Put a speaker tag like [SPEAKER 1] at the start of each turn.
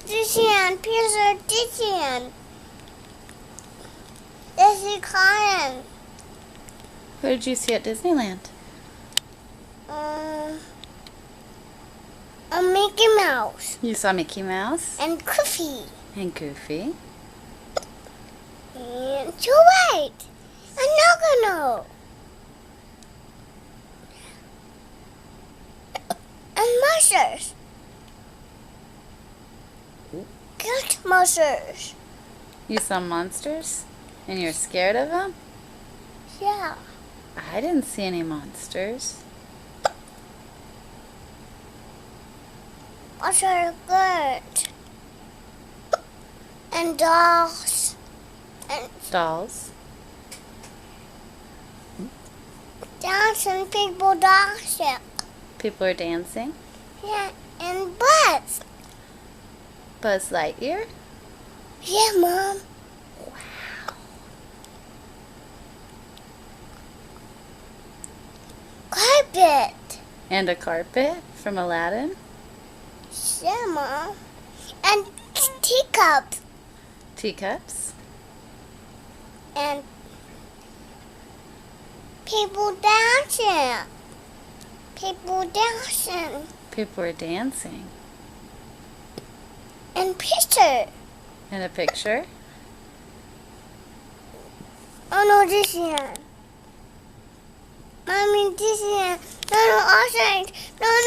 [SPEAKER 1] Disneyland, Peter, Disneyland. This is Colin.
[SPEAKER 2] Who did you see at Disneyland?
[SPEAKER 1] A Mickey Mouse.
[SPEAKER 2] You saw Mickey Mouse
[SPEAKER 1] And Goofy.
[SPEAKER 2] and Goofy.
[SPEAKER 1] And you're right. I'm not gonna. And monsters. Good monsters.
[SPEAKER 2] You saw monsters? And you're scared of them?
[SPEAKER 1] Yeah.
[SPEAKER 2] I didn't see any monsters.
[SPEAKER 1] Monsters are good. And dolls. And
[SPEAKER 2] Dolls.
[SPEAKER 1] dancing people dancing.
[SPEAKER 2] People are dancing.
[SPEAKER 1] Yeah. And butts.
[SPEAKER 2] Buzz Lightyear.
[SPEAKER 1] Yeah, Mom.
[SPEAKER 2] Wow.
[SPEAKER 1] Carpet.
[SPEAKER 2] And a carpet from Aladdin.
[SPEAKER 1] Yeah, Mom. And teacups.
[SPEAKER 2] Teacups.
[SPEAKER 1] And people dancing. People dancing.
[SPEAKER 2] People are dancing.
[SPEAKER 1] And picture.
[SPEAKER 2] And a picture.
[SPEAKER 1] Oh no, Disneyland. Mommy, Disneyland. No, outside. No,